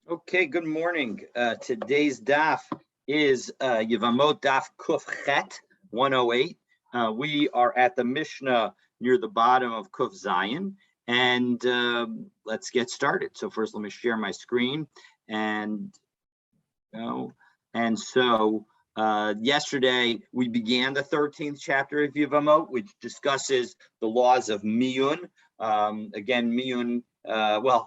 Okay, good morning. Today's daf is Yevamot daf Kuf Chet 108. We are at the Mishnah near the bottom of Kuf Zion, and let's get started. So first, let me share my screen, and yesterday we began the 13th chapter of Yevamot, which discusses the laws of miyun. Again, miyun.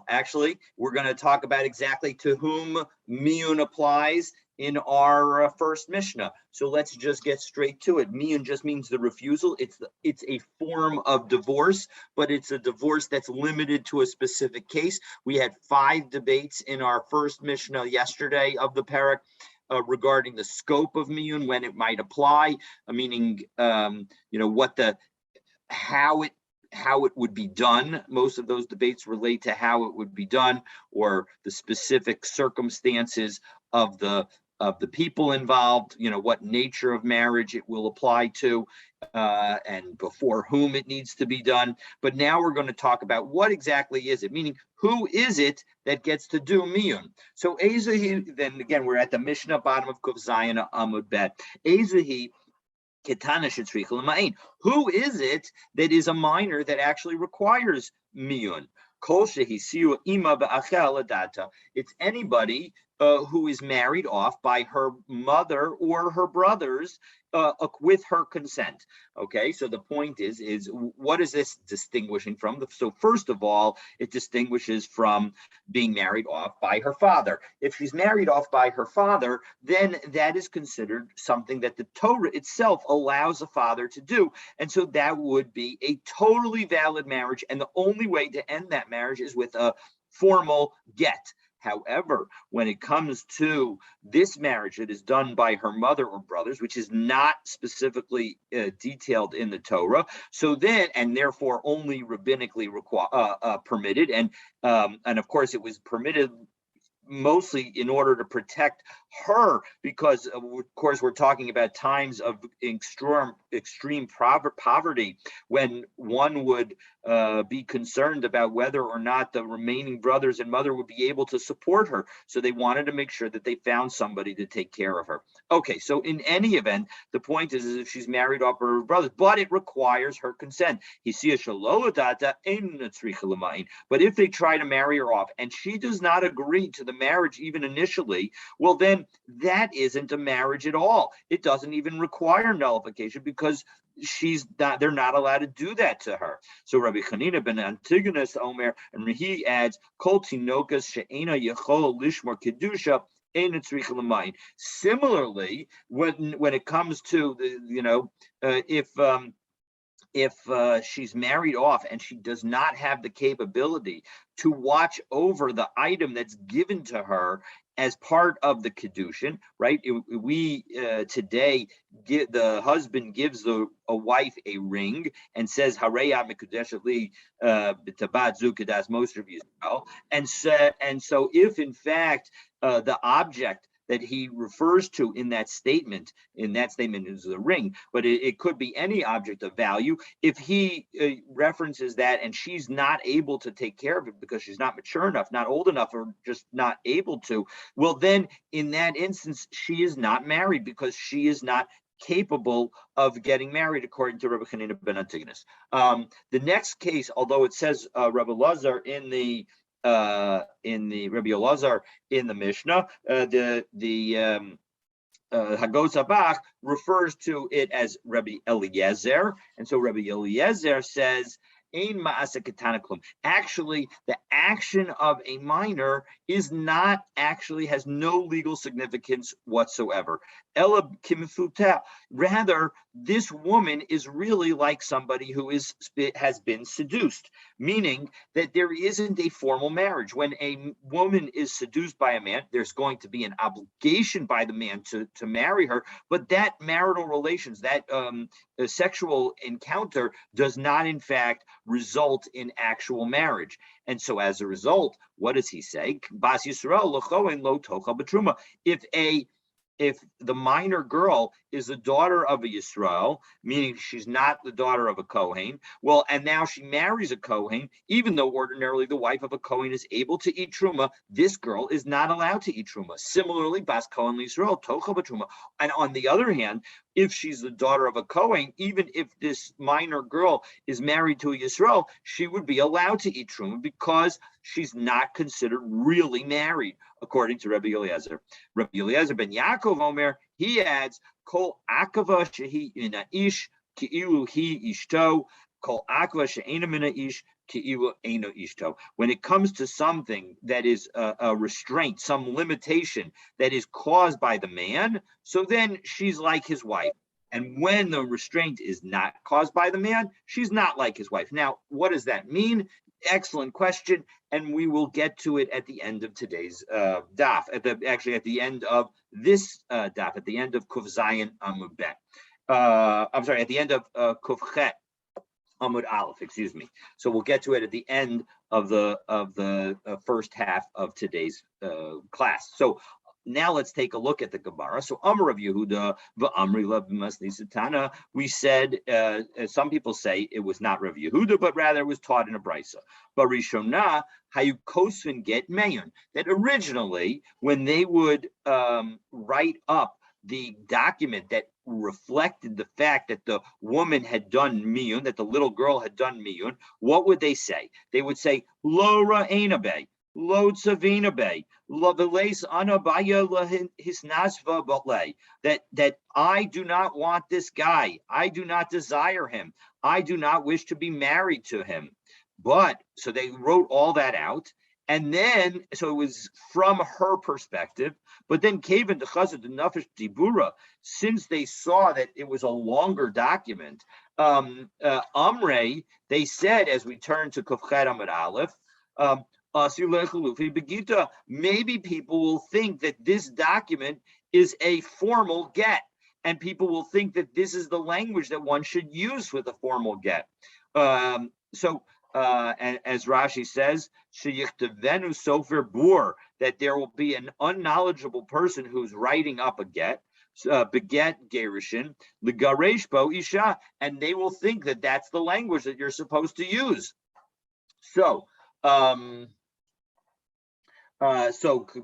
Actually, we're going to talk about exactly to whom miyun applies in our first Mishnah. So let's just get straight to it. Miyun just means the refusal. It's a form of divorce, but it's a divorce that's limited to a specific case. We had 5 debates in our first Mishnah yesterday of the parak. Regarding the scope of miyun, when it might apply, meaning how it would be done. Most of those debates relate to how it would be done or the specific circumstances of the people involved, what nature of marriage it will apply to, and before whom it needs to be done. But now we're going to talk about what exactly is it, meaning who is it that gets to do miyun. So Ezahi, then again, we're at the Mishnah bottom of Kuf Zayin Amud Bet. Ezahi, who is it that is a minor that actually requires miyun? It's anybody who is married off by her mother or her brothers with her consent. Okay, so the point is what is this distinguishing from? So first of all, it distinguishes from being married off by her father. If she's married off by her father, then that is considered something that the Torah itself allows a father to do. And so that would be a totally valid marriage. And the only way to end that marriage is with a formal get. However, when it comes to this marriage that is done by her mother or brothers, which is not specifically detailed in the Torah, so then, and therefore only rabbinically permitted, and of course it was permitted mostly in order to protect her, because of course we're talking about times of extreme poverty, when one would be concerned about whether or not the remaining brothers and mother would be able to support her. So they wanted to make sure that they found somebody to take care of her. Okay, so in any event, the point is if she's married off her brothers, but it requires her consent. But if they try to marry her off and she does not agree to the marriage even initially, well then that isn't a marriage at all. It doesn't even require nullification because they're not allowed to do that to her. So Rabbi Chanina ben Antigonus Omer, and he adds, Kol tinokas she'ena yechol lishmor kedusha. Similarly, when it comes to if she's married off and she does not have the capability to watch over the item that's given to her as part of the kedushin, right? We today the husband gives a wife a ring and says Hareya Mekudeshet Li B'Tabat Zu Kedas Moshe Yisrael, and so if in fact the object that he refers to in that statement is the ring, but it could be any object of value. If he references that and she's not able to take care of it because she's not mature enough, not old enough, or just not able to, well then in that instance she is not married because she is not capable of getting married, according to Rabbi Chanina ben Antigonus. The next case, although it says Rabbi Lazar in the Rabbi Elazar in the Mishnah, the Hagos Abach refers to it as Rabbi Eliezer, and so Rabbi Eliezer says, actually, the action of a minor has no legal significance whatsoever. Rather, this woman is really like somebody who has been seduced, meaning that there isn't a formal marriage. When a woman is seduced by a man, there's going to be an obligation by the man to marry her, but that marital relations, that sexual encounter does not in fact result in actual marriage. And so as a result, what does he say? Bas Yisrael lo tocha b'truma. if the minor girl is the daughter of a Yisrael, meaning she's not the daughter of a Kohen, well, and now she marries a Kohen, even though ordinarily the wife of a Kohen is able to eat truma, this girl is not allowed to eat truma. Similarly, Bas Kohen Yisrael, Tocha B'truma. And on the other hand, if she's the daughter of a Kohen, even if this minor girl is married to a Yisrael, she would be allowed to eat truma because she's not considered really married, according to Rabbi Eliezer. Rabbi Eliezer ben Yaakov Omer, he adds, Kol akava shehi mina ish ki'ilu hi ishto, Kol akava she'ena mina ish ki'ilu eno ishto. When it comes to something that is a restraint, some limitation that is caused by the man, so then she's like his wife. And when the restraint is not caused by the man, she's not like his wife. Now, what does that mean? Excellent question, and we will get to it at the end of today's daf. At the end of this daf, at the end of Kuf Zayin Amud Bet. I'm sorry, at the end of Kuf Chet Amud Aleph. Excuse me. So we'll get to it at the end of the first half of today's class. So now let's take a look at the Gemara. So Amar of Yehuda, v'Amri Lav Masli Satana. We said some people say it was not Rav Yehuda, but rather it was taught in a brisa. But Rishonah Hayu Kosvin get Mayun. That originally, when they would write up the document that reflected the fact that the woman had done miyun, that the little girl had done miyun, what would they say? They would say Lo Ra'enabe. Lo tzavina be, lo v'leis anabaya hisnasva batlei. That I do not want this guy. I do not desire him. I do not wish to be married to him. But so they wrote all that out, and then so it was from her perspective. But then Kavan Dechazet the Nafesh Dibura, since they saw that it was a longer document, Amrei, they said, as we turn to Kufchet Amud Aleph. Maybe people will think that this document is a formal get, and people will think that this is the language that one should use with a formal get. And as Rashi says, sofer bur, that there will be an unknowledgeable person who's writing up a get, beget gerushin, l'garesh bo isha, and they will think that that's the language that you're supposed to use. So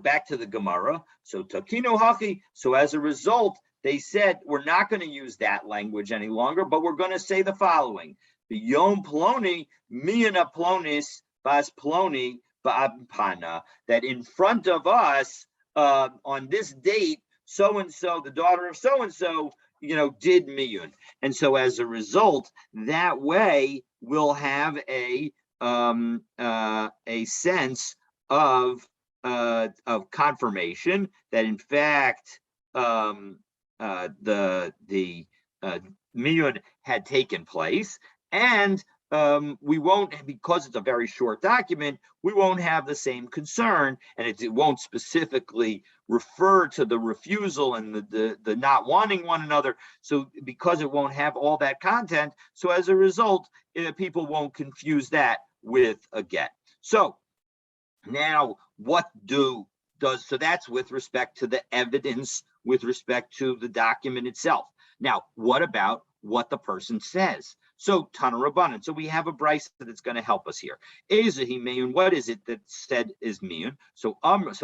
back to the Gemara. So Takino Haki. So as a result, they said we're not going to use that language any longer, but we're going to say the following: the Yom Ploni, Miyana Plonis, Bas Ploni, Ba'apana. That in front of us, on this date, so and so, the daughter of so and so, did miyun, and so as a result, that way we'll have a sense of confirmation that in fact the miyun had taken place, and we won't, because it's a very short document, we won't have the same concern, and it won't specifically refer to the refusal and the not wanting one another. So because it won't have all that content, so as a result, people won't confuse that with a get. So now so that's with respect to the evidence, with respect to the document itself. Now, what about what the person says? So Tana Rabbanan. So we have a brisa that's going to help us here. Ezehi meyun. What is it that said is meyun? So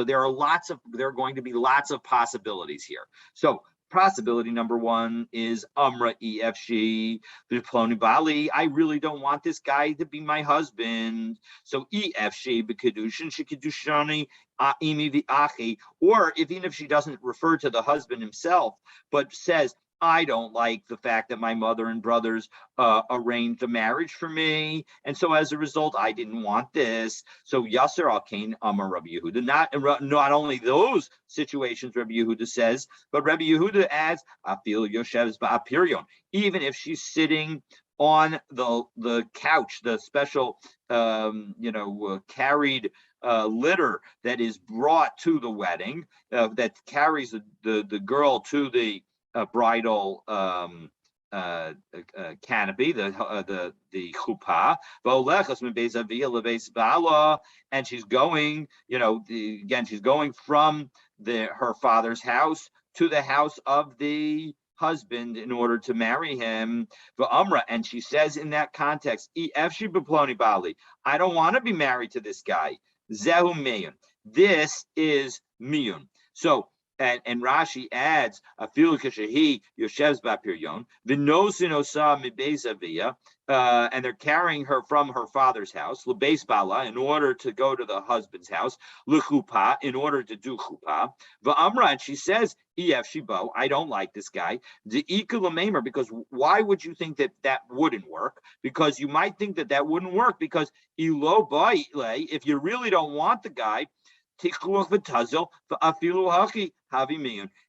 there are going to be lots of possibilities here. So possibility number one is Amra EFC Ploni Bali. I really don't want this guy to be my husband. So EFC B'Kedushin Shikedushani Imi V'Achi. Or even if she doesn't refer to the husband himself, but says, I don't like the fact that my mother and brothers arranged a marriage for me, and so as a result, I didn't want this. So Yasser al-Kain Amar Rabbi Yehuda. Not only those situations, Rabbi Yehuda says, but Rabbi Yehuda adds, Afil Yoshev's Ba'apirion. Even if she's sitting on the couch, the special carried litter that is brought to the wedding, that carries the girl to the bridal canopy, the chuppah, and she's going, she's going from her father's house to the house of the husband in order to marry him. V'amra, and she says in that context, efshi b'ploni bali, I don't want to be married to this guy. Zehu miyun. This is miyun. So, and Rashi adds, afilu kashehi yosheves ba'piryon v'nosin osa mibeis aviyah, and they're carrying her from her father's house, lebeis bala, in order to go to the husband's house, lechupa, in order to do chupa. V'amra, and she says, ef shibo, I don't like this guy. De'ikulamemer, because why would you think that that wouldn't work? Because you might think that that wouldn't work because ilo ba'ile, if you really don't want the guy,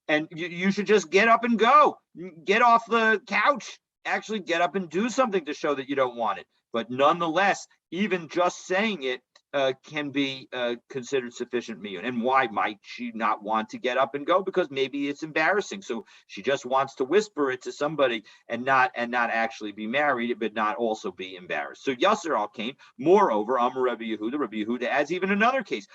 and you should just get up and go. Get off the couch. Actually get up and do something to show that you don't want it. But nonetheless, even just saying it can be considered sufficient miyun. And why might she not want to get up and go? Because maybe it's embarrassing. So she just wants to whisper it to somebody and not actually be married, but not also be embarrassed. So Yasser al Kain, moreover, Amar Rabbi Yehuda adds even another case.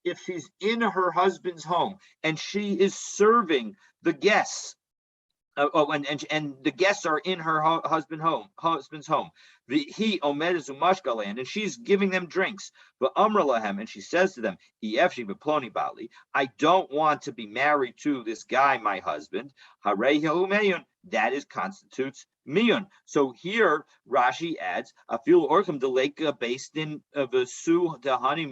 If she's in her husband's home and she is serving the guests, and the guests are in her husband's home. He omed zumashgalan, and she's giving them drinks. But amralahem, and she says to them, "Efshi beploni bali, I don't want to be married to this guy, my husband. Harei meyun, that is constitutes miyun." So here Rashi adds, "Afil orcham deleka based in vesu dahani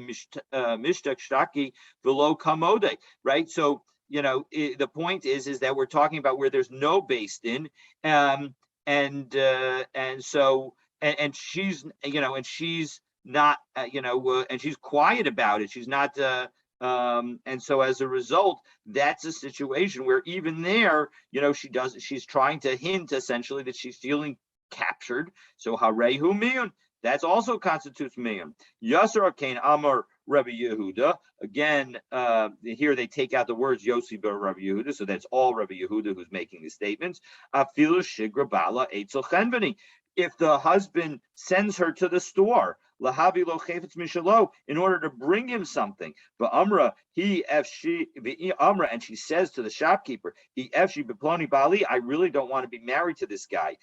mishtak shtaki velo kamode." Right, so. The point is that we're talking about where there's no based in, and she's, and she's not, and she's quiet about it. She's not, and so as a result, that's a situation where even there, she's trying to hint essentially that she's feeling captured. So harehu miyun, that's also constitutes miyun. Yasser Kain Amar Rabbi Yehuda. Again, here they take out the words Yossi bar Rabbi Yehuda, so that's all Rabbi Yehuda who's making these statements. Afilu shigra bala eitzel chenveni. If the husband sends her to the store, lahavi lo chayfetz mishalo, in order to bring him something, but Amra Amra, and she says to the shopkeeper, efshi beploni bali, I really don't want to be married to this guy.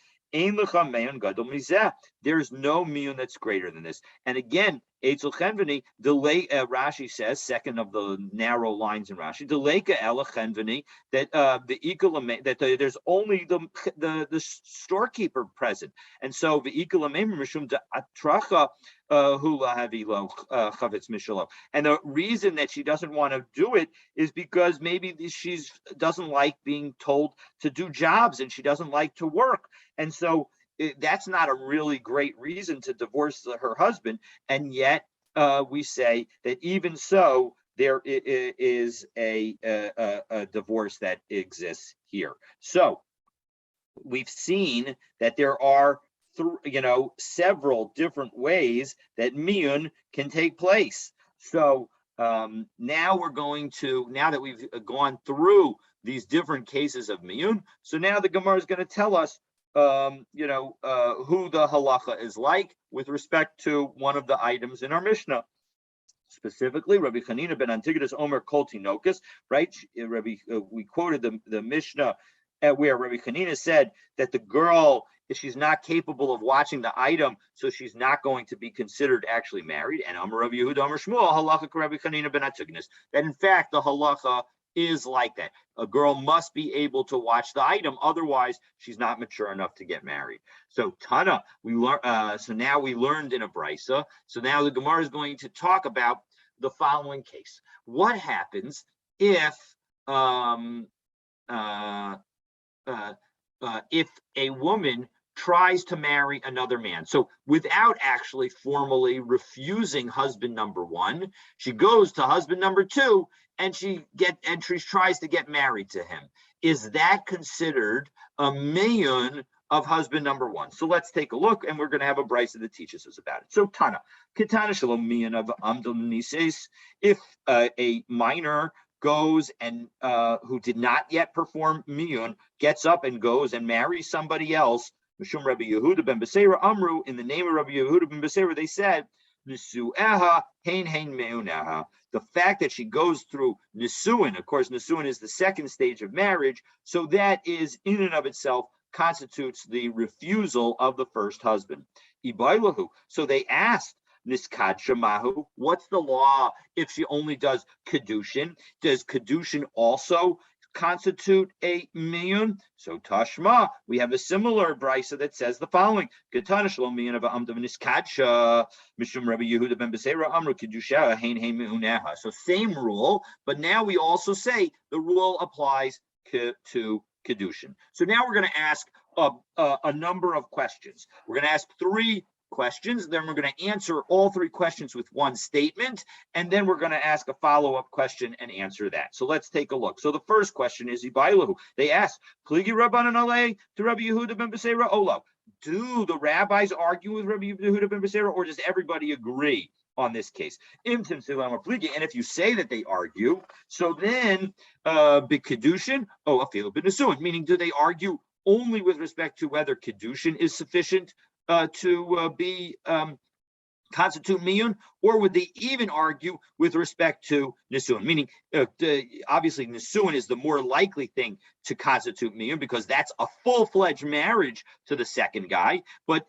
There's no miyun that's greater than this. And again, Eitzel Chenveni, Rashi says, second of the narrow lines in Rashi, Deleka Ela Chenveni, that there's only the storekeeper present. And so the Ikulamem Mishum de Atracha Hula Havilo Chavetz Mishalo. And the reason that she doesn't want to do it is because maybe she doesn't like being told to do jobs and she doesn't like to work. And so that's not a really great reason to divorce her husband. And yet we say that even so, there is a divorce that exists here. So we've seen that there are several different ways that miyun can take place. So now that we've gone through these different cases of miyun, so now the Gemara is going to tell us who the halacha is like with respect to one of the items in our Mishnah. Specifically, Rabbi Chanina ben Antigonus Omer Kol Tinokus, right? We quoted the Mishnah where Rabbi Chanina said that the girl, if she's not capable of watching the item, so she's not going to be considered actually married. And Amar Rabbi Yehuda Amar Shmuel halacha Rabbi Chanina ben Antigonus, that in fact the halacha is like that. A girl must be able to watch the item, otherwise she's not mature enough to get married. So Tana, we learn. So now we learned in a brisa. So now the Gemara is going to talk about the following case: what happens if a woman tries to marry another man? So without actually formally refusing husband number one, she goes to husband number two and she tries to get married to him. Is that considered a miyun of husband number one? So let's take a look, and we're going to have a brisa that teaches us about it. So Tana, Ketana Shalom miyun of Amdul Nises, if a minor goes and who did not yet perform miyun gets up and goes and marries somebody else, Mishum Rabbi Yehuda ben Beseira Amru, in the name of Rabbi Yehuda ben Beseira, they said, nisu'eha hein meuneha. The fact that she goes through nisuin, of course, nisuin is the second stage of marriage, so that is in and of itself constitutes the refusal of the first husband. Ibailahu. So they asked Niskad Shamahu, what's the law if she only does Kedushin? Does Kedushin also constitute a miyun? So Tashma, we have a similar brisa that says the following: Ketana Shalom miyun of Amdav Niskadsha Mishum Rabbi Yehuda ben Beseira Amru Kedusha Hein Hein Meuneha. So same rule, but now we also say the rule applies to Kedushin. So now we're going to ask a number of questions. We're going to ask 3 questions, then we're going to answer all 3 questions with one statement, and then we're going to ask a follow-up question and answer that. So let's take a look. So the first question is Ibailahu. They asked, Pligi Rabbanan Alei to Rabbi Yehuda ben Beseira Olo. Do the rabbis argue with Rabbi Yehuda ben Beseira, or does everybody agree on this case? And if you say that they argue, so then B'Kedushin, Afilu B'Nesuin, meaning do they argue only with respect to whether Kedushin is sufficient to be constitute miyun, or would they even argue with respect to nisuin? Meaning, obviously, nisuin is the more likely thing to constitute miyun because that's a full-fledged marriage to the second guy. But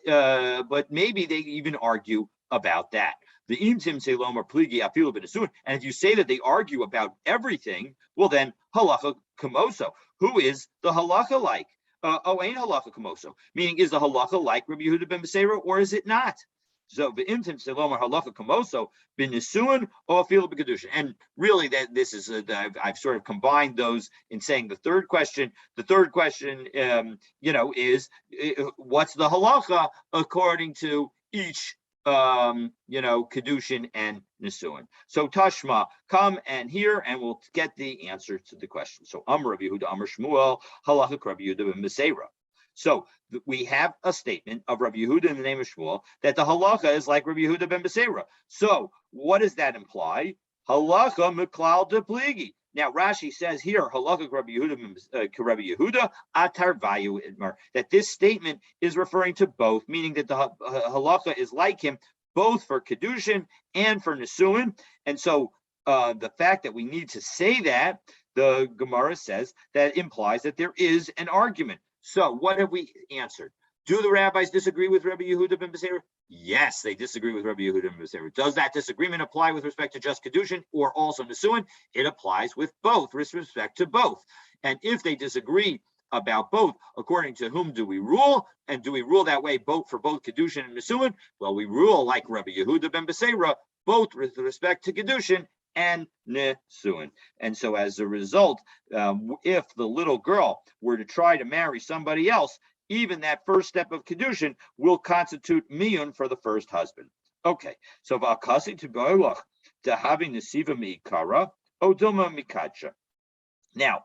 maybe they even argue about that. The imtim selom or pligi afilu b'nisuin, and if you say that they argue about everything, well then halacha kamoso. Who is the halacha like? Ain't halacha kamoso, meaning is the halacha like Rabbi Yehuda ben Beseira or is it not? So the intim selom halacha kamoso bin nisuin or afilu b'kedushin. And really, that this is I've sort of combined those in saying the third question. The third question, is what's the halacha according to each Kedushin and Nisuin. So Tashma, come and hear, and we'll get the answer to the question. So Amr Rabbi Yehuda, Amr Shmuel, Halacha Rabbi Yehuda ben Beseira. So we have a statement of Rabbi Yehuda in the name of Shmuel that the halacha is like Rabbi Yehuda ben Beseira. So what does that imply? Halacha miklal de pligi. Now Rashi says here, halacha Rabbi Yehuda atar vayu idmar, that this statement is referring to both, meaning that the halacha is like him both for kedushin and for nisuin. And so the fact that we need to say that, the Gemara says that implies that there is an argument. So what have we answered? Do the rabbis disagree with Rabbi Yehuda ben Beseira? Yes, they disagree with Rabbi Yehuda ben Beseira. Does that disagreement apply with respect to just Kedushin or also Nisuin? It applies with both, with respect to both. And if they disagree about both, according to whom do we rule? And do we rule that way both for both Kedushin and Nisuin? Well, we rule like Rabbi Yehuda ben Beseira, both with respect to Kedushin and Nisuin. And so as a result, if the little girl were to try to marry somebody else, even that first step of Kedushin will constitute miyun for the first husband. Okay, so v'akasi to b'olach to having nesiva mi'ikara odoma mikadsha. Now,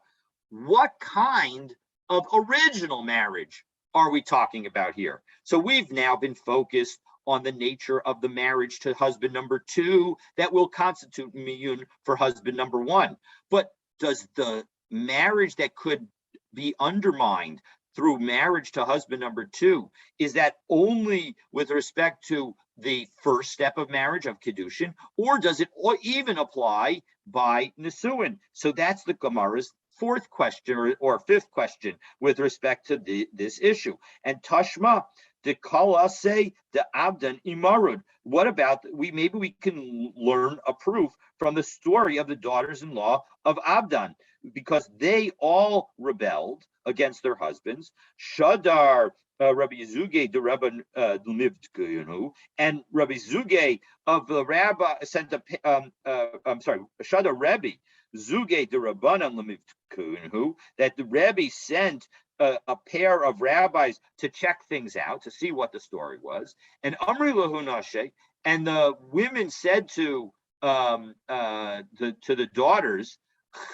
what kind of original marriage are we talking about here? So we've now been focused on the nature of the marriage to husband number 2 that will constitute miyun for husband number 1. But does the marriage that could be undermined through marriage to husband number 2, is that only with respect to the first step of marriage of Kedushin, or does it even apply by Nisuin? So that's the Gemara's 4th question or 5th question with respect to this issue. And Tashma, the Kala say the Abdan Imarud. What about maybe we can learn a proof from the story of the daughters-in-law of Abdan, because they all rebelled against their husbands. Shadar Rabbi Zuge de Rabbi lived, and Rabbi Zuge of the Rabbi sent Shadar Rabbi Zuge de Rabbanan limivd, that the Rebbe sent a pair of rabbis to check things out, to see what the story was. And Amri lahu nashe, and the women said to the daughters,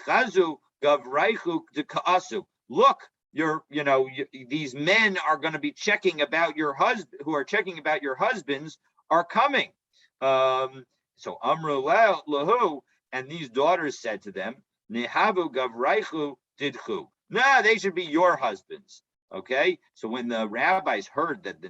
Chazu gavraichu de kaasu. Look, these men are going to be checking about your husband, who are checking about your husbands, are coming. So Amru lahu, and these daughters said to them, Nehavu gavraichu didchu. Nah, they should be your husbands. Okay, so when the rabbis heard that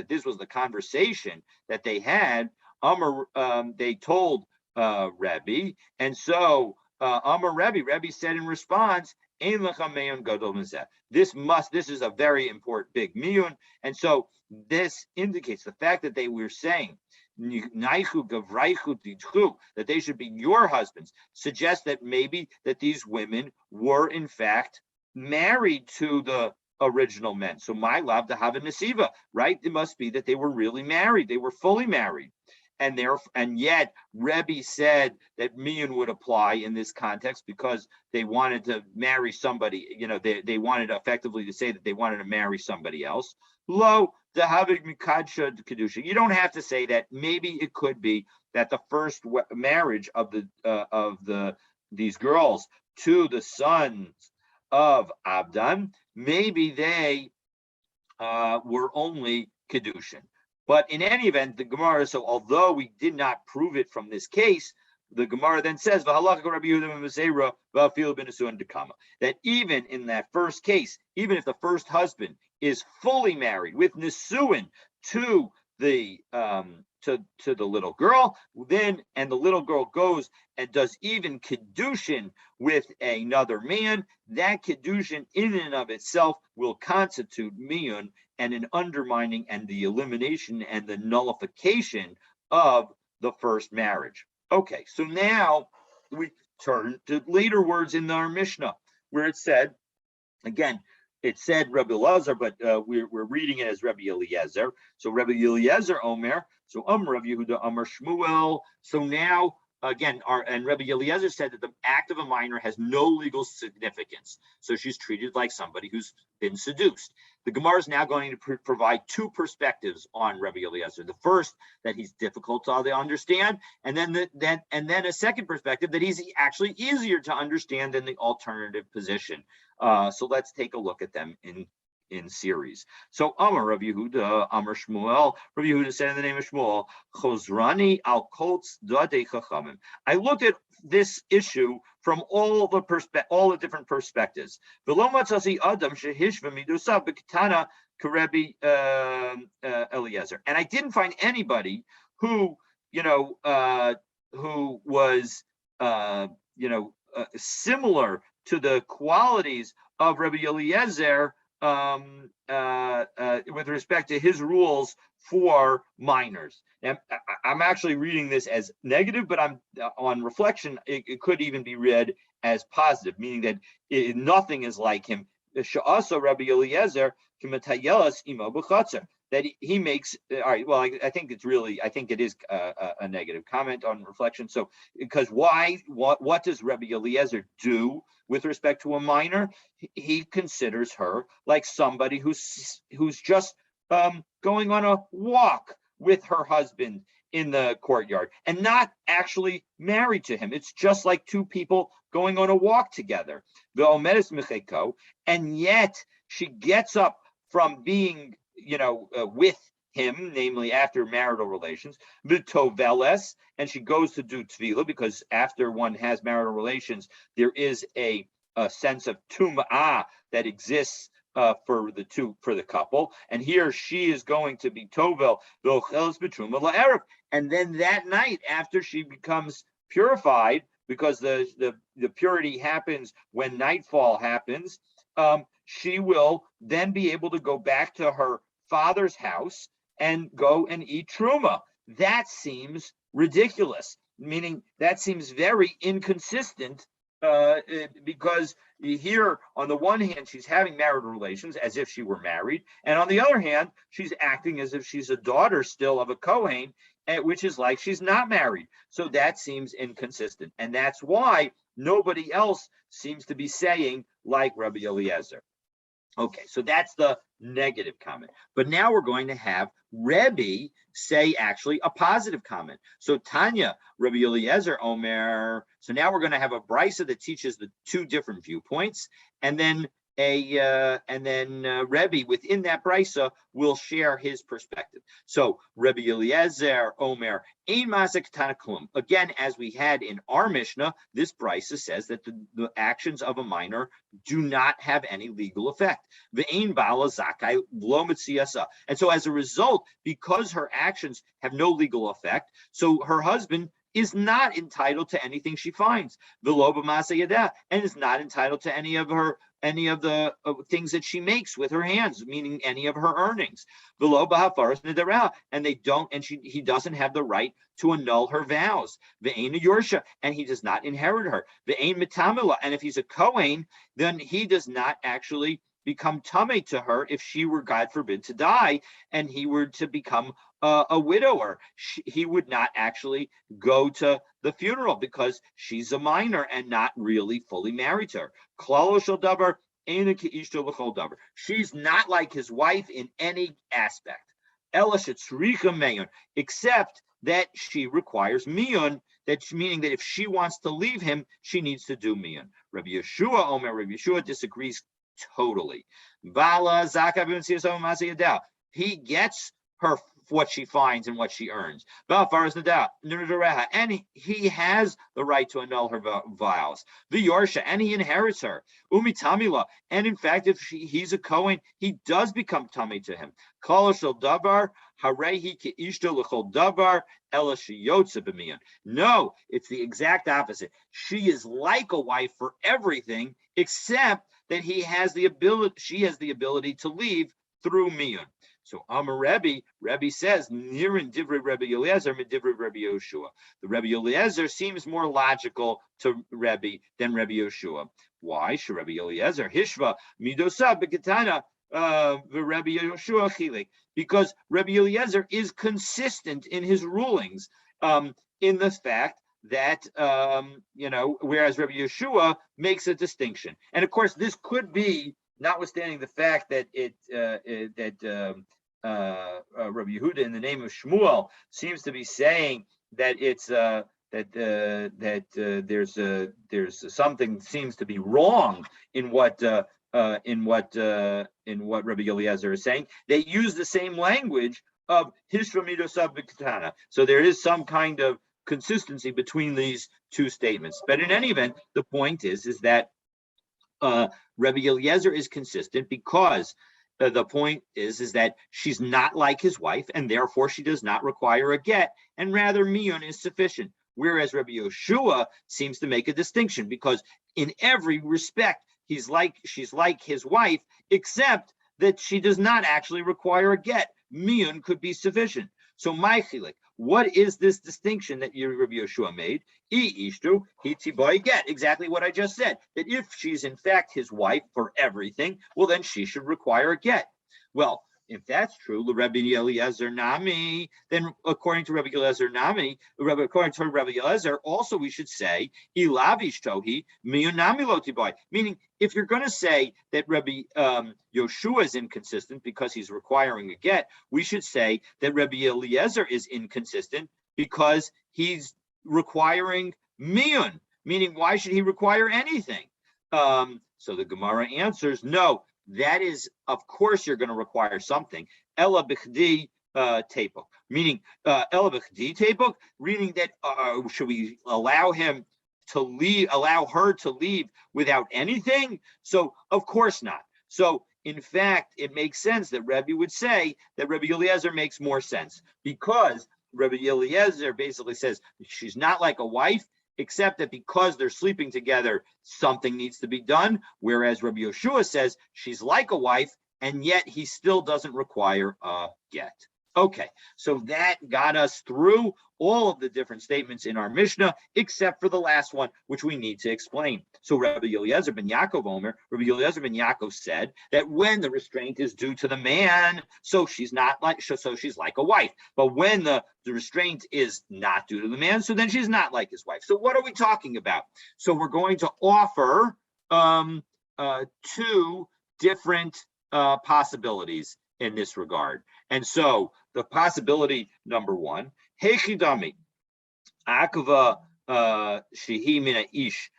this was the conversation that they had, They told Rebbe, and so Amar Rebbe said in response, Ein lecha meyun gadol mizeh. This is a very important big miyun, and so this indicates the fact that they were saying that they should be your husbands, suggests that maybe that these women were in fact married to the original men. So my love to have a nesiva, right? It must be that they were really married. They were fully married. And yet Rebbe said that miyun would apply in this context because they wanted to marry somebody, they wanted effectively to say that they wanted to marry somebody else. Lo, the havig mikadsha kedusha. You don't have to say that. Maybe it could be that the first marriage of these girls to the sons of Abdan, maybe they were only kedushin. But in any event, the Gemara, so although we did not prove it from this case, the Gemara then says that even in that first case, even if the first husband is fully married with nisuin to the little girl, and the little girl goes and does even kedushin with another man, that kedushin in and of itself will constitute miyun and an undermining and the elimination and the nullification of the first marriage. Okay, so now we turn to later words in our Mishnah, where it said, again, it said Rabbi Elazar, but we're reading it as Rabbi Eliezer. So Rabbi Eliezer Omer, so Rav Yehuda Amar Shmuel. So now, again, and Rabbi Eliezer said that the act of a minor has no legal significance. So she's treated like somebody who's been seduced. The Gemara is now going to provide two perspectives on Rabbi Eliezer. The first, that he's difficult to understand, and then a second perspective that he's actually easier to understand than the alternative position. So let's take a look at them in series. So Amar Rav Yehuda, Amar Shmuel. Rav Yehuda said in the name of Shmuel, Chozrani al Koltz Dadei Chachamim. I looked at this issue from all the different perspectives. V'lo matzasi adam shehishva midusav b'ketana karebi Eliezer. And I didn't find anybody who was similar to the qualities of Rabbi Eliezer with respect to his rules for minors. Now, I'm actually reading this as negative, but on reflection, it could even be read as positive, meaning that nothing is like him. Sha'asa Rabbi Eliezer kimatayelas imo b'chatzer. That he makes, all right, well, I think it is a negative comment on reflection. So, because what does Rabbi Eliezer do with respect to a minor? He considers her like somebody who's just going on a walk with her husband in the courtyard and not actually married to him. It's just like two people going on a walk together. And yet she gets up from being with him, namely after marital relations, v'toveles, and she goes to do tefillah, because after one has marital relations, there is a sense of tum'ah that exists for the couple, and here she is going to be tovel v'ocheles b'truma la'erev, and then that night after she becomes purified, because the purity happens when nightfall happens, she will then be able to go back to her father's house and go and eat truma. That seems ridiculous, meaning that seems very inconsistent, because here, on the one hand, she's having marital relations as if she were married, and on the other hand, she's acting as if she's a daughter still of a Kohen, which is like she's not married. So that seems inconsistent, and that's why nobody else seems to be saying like Rabbi Eliezer. Okay, so that's the negative comment. But now we're going to have Rebbe say actually a positive comment. So Tanya, Rabbi Eliezer Omer. So now we're going to have a brisa that teaches the two different viewpoints, and then and then Rebbe within that brisa will share his perspective. So Rebbe Eliezer Omer Ein Mazik Tanaklum. Again, as we had in our Mishnah, this brisa says that the actions of a minor do not have any legal effect. Ve'ein bala zakai lo mitziasa. And so as a result, because her actions have no legal effect, so her husband is not entitled to anything she finds, and is not entitled to any of the things that she makes with her hands, meaning any of her earnings. And he doesn't have the right to annul her vows. And he does not inherit her. And if he's a Kohen, then he does not actually become tamei to her if she were, God forbid, to die and he were to become a widower. He would not actually go to the funeral because she's a minor and not really fully married to her. She's not like his wife in any aspect, except that she requires miyun, meaning that if she wants to leave him, she needs to do miyun. Rabbi Yeshua disagrees totally. He gets her what she finds and what she earns. And he has the right to annul her vows. And he inherits her. And in fact, if he's a Kohen, he does become tummy to him. No, it's the exact opposite. She is like a wife for everything, except that she has the ability to leave through miyun. So Amar Rebbe says, Nirin Divrei Rebbe Eliezer Divrei Rebbe Yoshua. The Rebbe Eliezer seems more logical to Rebbe than Rebbe Yoshua. Why? Rebbe Eliezer Hishva Midosa Beketana Rebbe Yoshua Chilik. Because Rebbe Eliezer is consistent in his rulings, in the fact that whereas Rebbe Yeshua makes a distinction. And of course, this could be, notwithstanding the fact that Rabbi Yehuda, in the name of Shmuel, seems to be saying that it's there's something seems to be wrong in what Rabbi Eliezer is saying. They use the same language of Hishra Midosav B'Katana. So there is some kind of consistency between these two statements. But in any event, the point is that Rabbi Eliezer is consistent because the point is that she's not like his wife, and therefore she does not require a get, and rather miyun is sufficient. Whereas Rabbi Yoshua seems to make a distinction because in every respect she's like his wife, except that she does not actually require a get. Miyun could be sufficient. So my chilik, what is this distinction that Rabbi Yoshua made? Get exactly what I just said. That if she's in fact his wife for everything, well then she should require a get. Well, if that's true, Rabbi Eliezer Nami, then according to Rabbi Eliezer Nami, according to Rabbi Eliezer, also we should say Ilavish Tohi Miyunami Lotiboy. Meaning, if you're going to say that Rabbi Yoshua is inconsistent because he's requiring a get, we should say that Rabbi Eliezer is inconsistent because he's requiring miyun. Meaning, why should he require anything? So the Gemara answers, no. That is, of course, you're going to require something. Ela b'chdi tepuk, meaning ela b'chdi tepuk, meaning that should we allow her to leave without anything? So of course not. So in fact, it makes sense that Rebbe would say that Rebbe Eliezer makes more sense because Rebbe Eliezer basically says she's not like a wife, except that because they're sleeping together, something needs to be done. Whereas Rabbi Yoshua says she's like a wife, and yet he still doesn't require a get. Okay, so that got us through all of the different statements in our Mishnah, except for the last one, which we need to explain. So Rabbi Eliezer ben Yaakov said that when the restraint is due to the man, so she's like a wife. But when the restraint is not due to the man, so then she's not like his wife. So what are we talking about? So we're going to offer two different possibilities in this regard. And so the possibility number one, Hechidami, Akava Shehi Mina Ish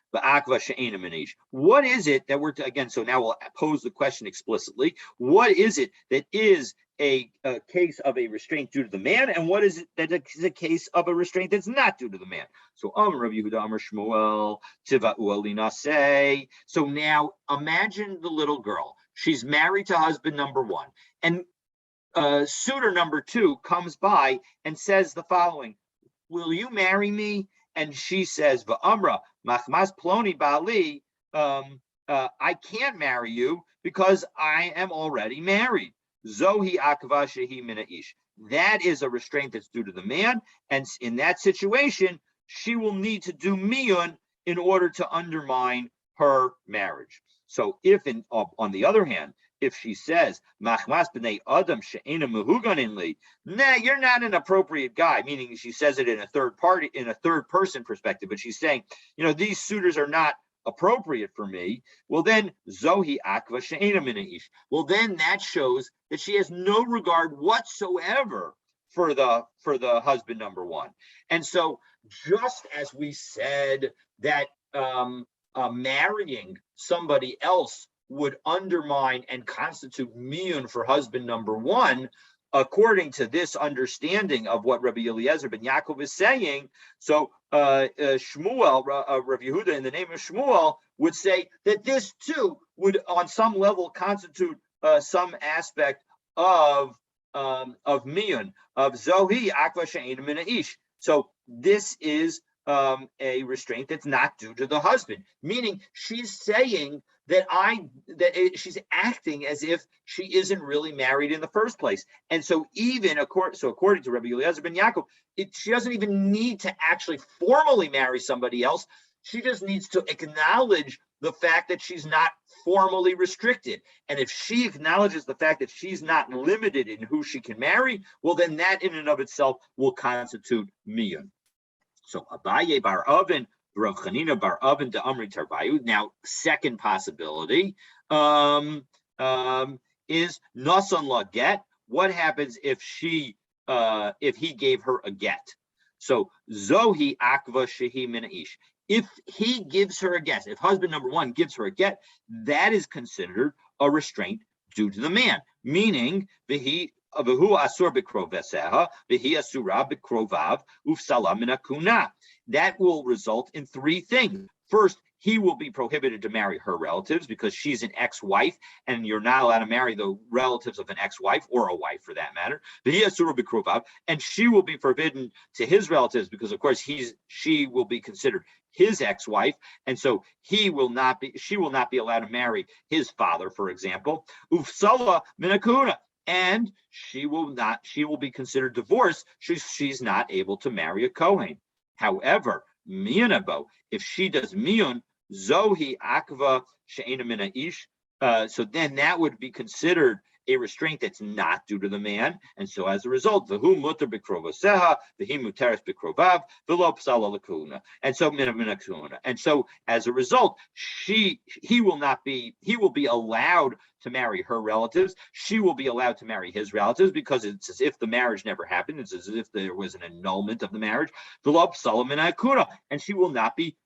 What is it that we're again? So now we'll pose the question explicitly. What is it that is a case of a restraint due to the man, and what is it that is a case of a restraint that's not due to the man? So Rabbi Yehuda Amar Shmuel Tiva'u Alina say. So now imagine the little girl. She's married to husband number one, and suitor number two comes by and says the following: "Will you marry me?" And she says, "Va'amra machmas ploni bali." I can't marry you because I am already married. Zohi akva shehi mina ish. That is a restraint that's due to the man, and in that situation, she will need to do miyun in order to undermine her marriage. So, if on the other hand, if she says, "Machmas b'nei adam she'ena mehuganin li," nah, you're not an appropriate guy. Meaning, she says it in a third person perspective, but she's saying, these suitors are not appropriate for me. Well, then Zohi akva she'ena mina ish. Well, then that shows that she has no regard whatsoever for the husband number one. And so, just as we said that marrying somebody else would undermine and constitute miyun for husband number one, according to this understanding of what Rabbi Eliezer ben Yaakov is saying, so Shmuel, Rabbi Yehuda, in the name of Shmuel, would say that this too would, on some level, constitute some aspect of miyun, of zohi akva she'ena mina ish. So this is a restraint that's not due to the husband, meaning she's saying that she's acting as if she isn't really married in the first place. And so according to Rabbi Eliezer ben Yaakov, she doesn't even need to actually formally marry somebody else. She just needs to acknowledge the fact that she's not formally restricted. And if she acknowledges the fact that she's not limited in who she can marry, well, then that in and of itself will constitute miyun. So Abaye bar Oven, Rav Chanina bar Oven de Amri Tarbayu. Now, second possibility is Nasan la get. What happens if he gave her a get? So Zohi akva shehi mina ish. If he gives her a get, if husband number one gives her a get, that is considered a restraint due to the man, meaning that will result in three things. First, he will be prohibited to marry her relatives because she's an ex-wife, and you're not allowed to marry the relatives of an ex-wife or a wife for that matter. And she will be forbidden to his relatives because, of course, she will be considered his ex-wife, and so she will not be allowed to marry his father, for example. Ufsala minakuna. And she will be considered divorced. She's not able to marry a Kohen. However, miyunabo, if she does miyun, zohi akva she'ena mina ish, so then that would be considered a restraint that's not due to the man, and so as a result, v'hu mutar b'krovaseha, v'hi muteres b'krovav, v'lo psala l'kuna, and so mina kuna, and so as a result, he will be allowed to marry her relatives. She will be allowed to marry his relatives because it's as if the marriage never happened. It's as if there was an annulment of the marriage. V'lo psala mina kuna, and she will not be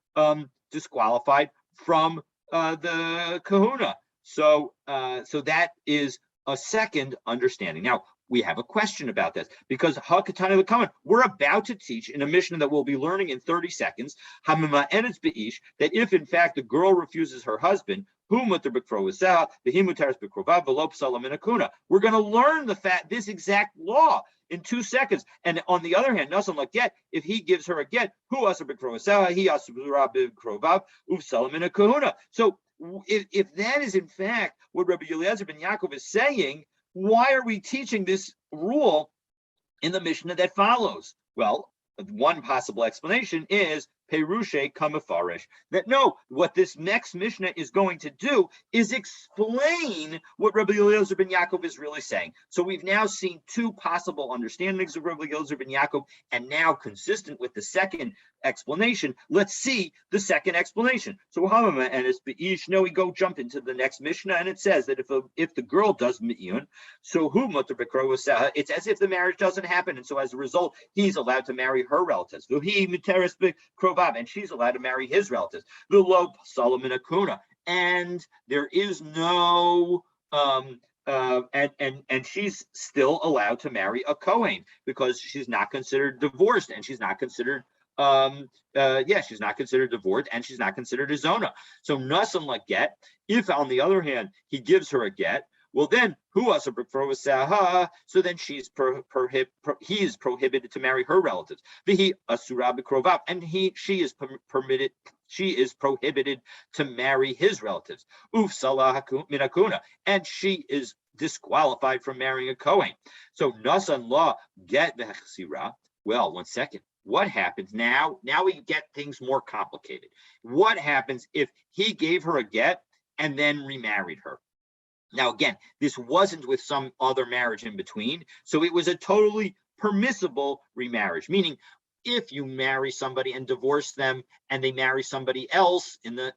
disqualified from the kahuna. So that is a second understanding. Now, we have a question about this because Hakatana Lakaman, we're about to teach in a Mishnah that we'll be learning in 30 seconds, that if in fact the girl refuses her husband, we're going to learn this exact law in 2 seconds. And on the other hand, Nasan like get, if he gives her a get, so if that is in fact what Rabbi Eliezer ben Yaakov is saying, why are we teaching this rule in the Mishnah that follows? Well, one possible explanation is Perushe Kamafarish. That no, what this next Mishnah is going to do is explain what Rabbi Eliezer ben Yaakov is really saying. So we've now seen two possible understandings of Rabbi Eliezer ben Yaakov, and now consistent with the second explanation, let's see the second explanation. So and it's Beish. No, we go jump into the next Mishnah, and it says that if the girl does miyun, so who mutar b'krovaseha, it's as if the marriage doesn't happen, and so as a result, he's allowed to marry her relatives. He muteres b'krovav. and she's allowed to marry his relatives. The lo Solomon Akuna, and there is no and she's still allowed to marry a Kohen because she's not considered divorced, and she's not considered she's not considered divorced, and she's not considered a zona. So nasan la get. If on the other hand he gives her a get, well then who also so then he is prohibited to marry her relatives. Vihi asura b'krovav, and she is permitted. She is prohibited to marry his relatives. Uf salah minakuna, and she is disqualified from marrying a Kohen. So nasan la get v'chsira. Well, 1 second. What happens now? Now we get things more complicated. What happens if he gave her a get and then remarried her? Now, again, this wasn't with some other marriage in between, so it was a totally permissible remarriage, meaning if you marry somebody and divorce them and they marry somebody else in the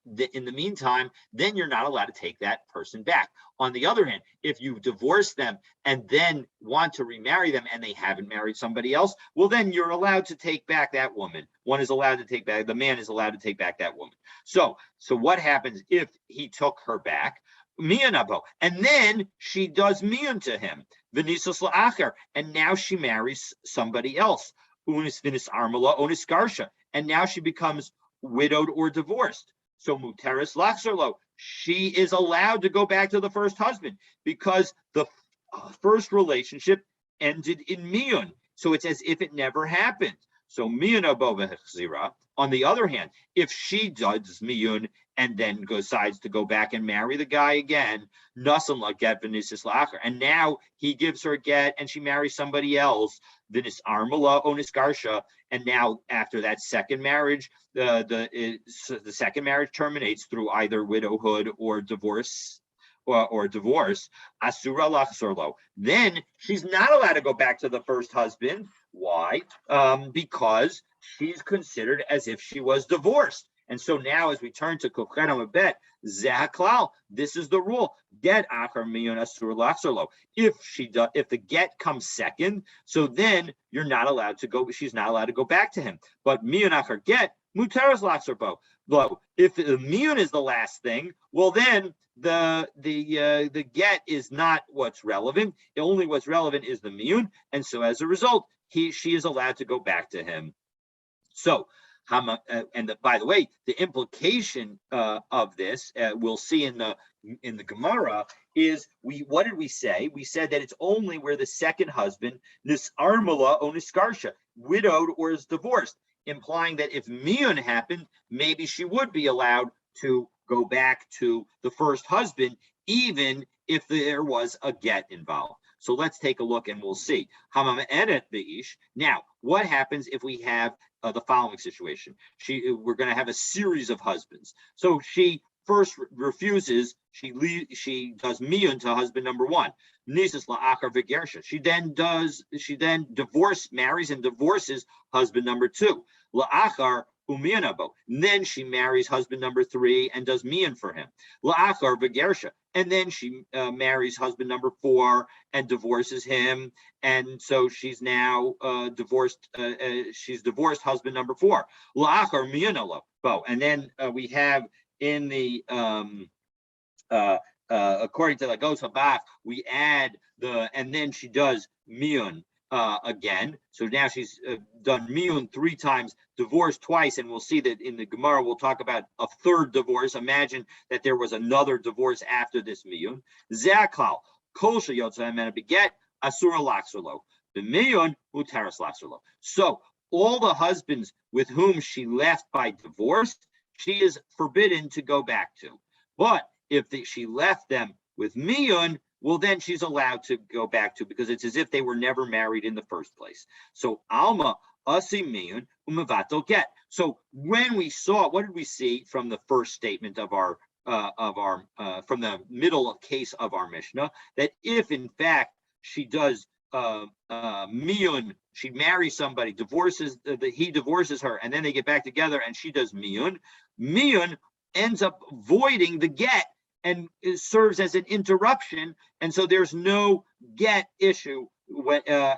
meantime, then you're not allowed to take that person back. On the other hand, if you divorce them and then want to remarry them and they haven't married somebody else, well, then you're allowed to take back that woman. One is allowed to take back, the man is allowed to take back that woman. So what happens if he took her back? Miyanabo, and then she does miyan to him, v'nisus la'acher, and now she marries somebody else. Unis vinis armala onis garsha, and now she becomes widowed or divorced. So muteris lachzerlo, she is allowed to go back to the first husband because the first relationship ended in miyun. So it's as if it never happened. So miyun abova hechzira. On the other hand, if she does miyun and then decides to go back and marry the guy again, nasan la get v'nisis la'acher, and now he gives her a get and she marries somebody else, v'nis armala onis garsha, and now after that second marriage, the second marriage terminates through either widowhood or divorce. Or divorce, asura lachzorlo. Then she's not allowed to go back to the first husband. Why? Because she's considered as if she was divorced. And so now, as we turn to Kufchet Amabet, Zehaklal, this is the rule: get achar miyun asur lachzorlo. If the get comes second, so then you're not allowed to go. She's not allowed to go back to him. But miyun achar get muteras lachzorbo. If the miyun is the last thing, well then the get is not what's relevant. Only what's relevant is the miyun, and so as a result, she is allowed to go back to him. So, by the way, the implication of this we'll see in the Gemara is what did we say? We said that it's only where the second husband nisarmala o niskarsha, widowed or is divorced, implying that if miyun happened, maybe she would be allowed to go back to the first husband, even if there was a get involved. So let's take a look and we'll see. Now, what happens if we have the following situation? We're going to have a series of husbands. So she first refuses. She does miyun to husband number one. Nisus la'achar v'gersha. She then marries and divorces husband number two. La'achar umiyanabo. Then she marries husband number three and does miyan for him. La'achar v'gersha. And then she marries husband number four and divorces him. And so she's now divorced. She's divorced husband number four. La'achar miyanalo. And then we have in the according to the Gos Habach, we add and then she does miyun again. So now she's done miyun 3 times, divorced twice, and we'll see that in the Gemara we'll talk about a third divorce. Imagine that there was another divorce after this miyun. Zakal kol sheyotza mena beget asura laxerlo. The miyun utaras laxerlo. So all the husbands with whom she left by divorce, she is forbidden to go back to. But if she left them with miyun, well, then she's allowed to go back to, because it's as if they were never married in the first place. So alma asi miyun umevato get. So when we saw, what did we see from the first statement of our from the middle case of our Mishnah, that if in fact she does miyun, she marries somebody, he divorces her, and then they get back together and she does miyun, ends up voiding the get and it serves as an interruption, and so there's no get issue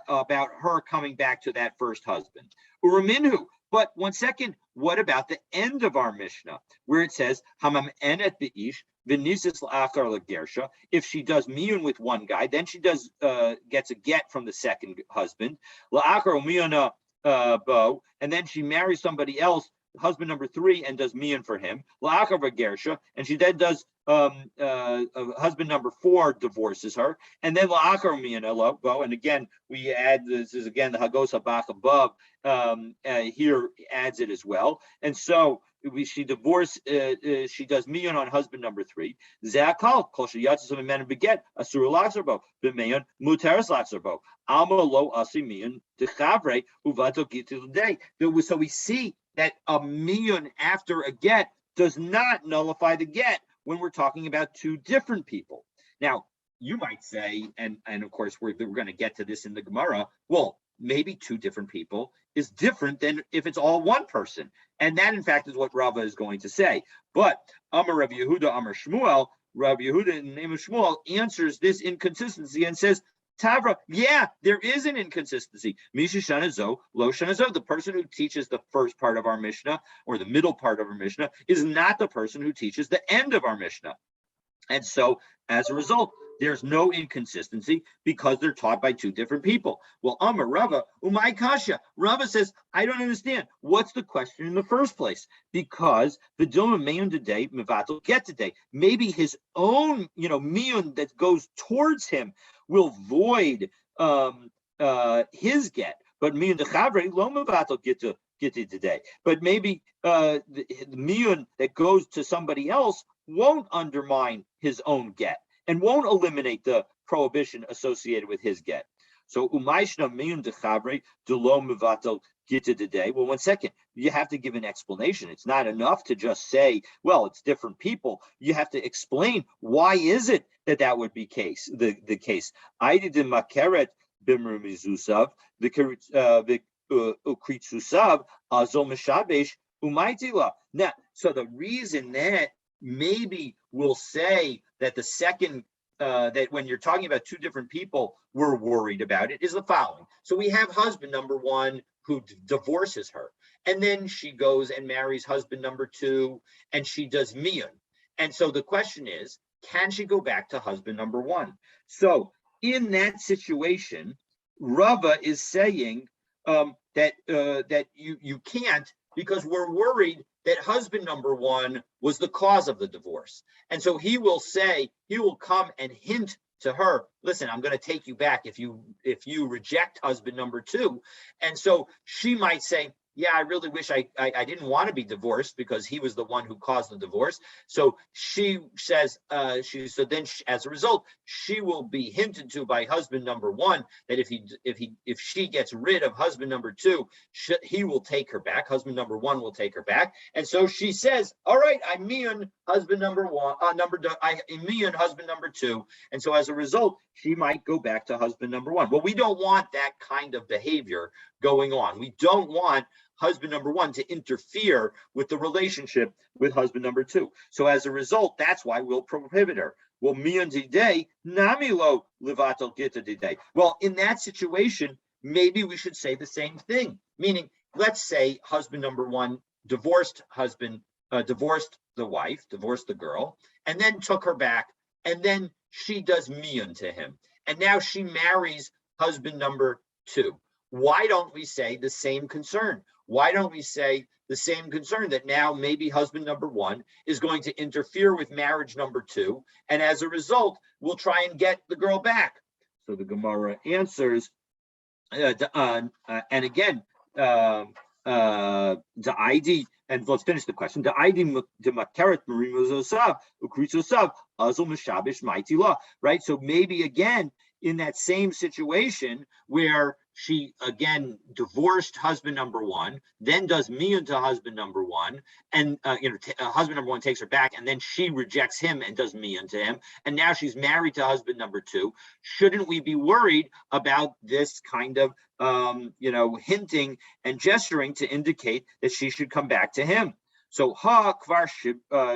about her coming back to that first husband. Uraminhu, But one second, what about the end of our Mishnah, where it says, Hamam enet be'ish, v'nisis la'achar legersha. If she does miyun with one guy, then she does gets a get from the second husband, la'achar miyuna bo, and then she marries somebody else, husband number 3, and does miyun for him, la'achar v'gersha, and she then does husband number 4 divorces her, and then la'achar miyuna bo, and again we add, this is again the Hagos Habach above, here adds it as well, and so she divorced. She does miyun on husband number 3. Ze'akal kol sheyatzis mimenu beget asur latzarbo b'miyun muteres latzarbo alma lo asi miyun dechavre uvato gitu day. So we see that a miyun after a get does not nullify the get when we're talking about two different people. Now you might say, and of course we're going to get to this in the Gemara. Well, maybe two different people is different than if it's all one person. And that, in fact, is what Rava is going to say. But Amar Rav Yehuda, Amar Shmuel, Rav Yehuda in the name of Shmuel answers this inconsistency and says, Tavra, yeah, there is an inconsistency. Misha Shanazo, Lo Shanazo, the person who teaches the first part of our Mishnah or the middle part of our Mishnah is not the person who teaches the end of our Mishnah. And so, as a result, there's no inconsistency because they're taught by two different people. Well, Amar Rava, Umay Kasha. Rava says, I don't understand. What's the question in the first place? Because the Dilma Mayun today, Mivatal get today. Maybe his own, miyun that goes towards him will void his get. But miyun dechavre lo Mivatal get it today. But maybe the miyun that goes to somebody else won't undermine his own get and won't eliminate the prohibition associated with his get. So umayshna miyun dechavre delo mivatel gita today. Well, one second, you have to give an explanation. It's not enough to just say, well, it's different people. You have to explain why is it that would be the case. I did makeret bimru mizusav the ukritsusav azol mishabesh umaytila. Now, so the reason that maybe we'll say that the second, that when you're talking about two different people, we're worried about it, is the following. So we have husband number 1 who divorces her, and then she goes and marries husband number 2, and she does miyun. And so the question is, can she go back to husband number 1? So in that situation, Rava is saying that you can't, because we're worried that husband number 1 was the cause of the divorce. And so he will come and hint to her, listen, I'm going to take you back if you reject husband number 2. And so she might say, yeah, I really wish I didn't want to be divorced because he was the one who caused the divorce. So she says, as a result, she will be hinted to by husband number 1 that if she gets rid of husband number 2, he will take her back. Husband number 1 will take her back. And so she says, all right, I mean husband number 1, I mean husband number 2. And so as a result, she might go back to husband number 1. Well, we don't want that kind of behavior going on. We don't want husband number 1 to interfere with the relationship with husband number 2. So as a result, that's why we'll prohibit her. Well, miyan today, namilo livatal gita today. Well, in that situation, maybe we should say the same thing. Meaning, let's say husband number 1 divorced the wife, divorced the girl, and then took her back, and then she does miyan to him. And now she marries husband number 2. Why don't we say the same concern? Why don't we say the same concern that now maybe husband number 1 is going to interfere with marriage number 2, and as a result, we'll try and get the girl back? So the Gemara answers, and again, the ID, and let's finish the question. The ID makeret marimuzosav ukritzosav azul mishabish mighty law. Right. So maybe again in that same situation where she again divorced husband number 1, then does miyun to husband number 1, and husband number 1 takes her back, and then she rejects him and does miyun to him, and now she's married to husband number 2. Shouldn't we be worried about this kind of hinting and gesturing to indicate that she should come back to him? So ha kvar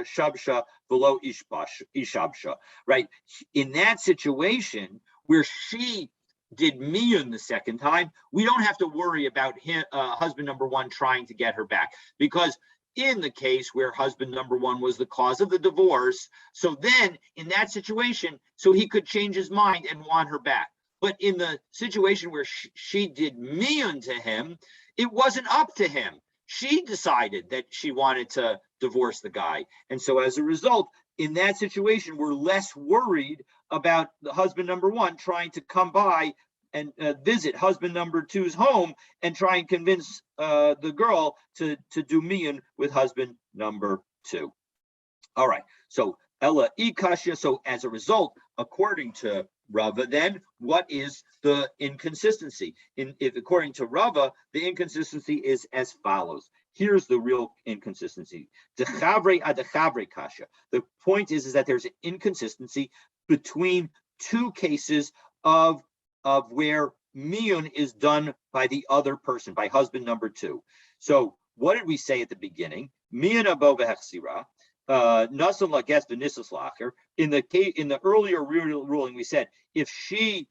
shabsha below ishabsha, right? In that situation where she did miyun the second time, we don't have to worry about him, husband number one trying to get her back, because in the case where husband number one was the cause of the divorce, so then in that situation, so he could change his mind and want her back. But in the situation where she did miyun to him, it wasn't up to him. She decided that she wanted to divorce the guy. And so as a result, in that situation, we're less worried about the husband number one trying to come by and visit husband number two's home and try and convince the girl to do miyun with husband number two. All right, so Ella Ikashya. So as a result, according to Rava, then what is the inconsistency? If according to Rava, the inconsistency is as follows. Here's the real inconsistency. Dechavre adechavre kasha. The point is that there's an inconsistency between two cases of where miyun is done by the other person, by husband number two. So what did we say at the beginning? Miyun abo v'hechsira. Nasan lages v'nisas lacher. In the earlier ruling, we said if she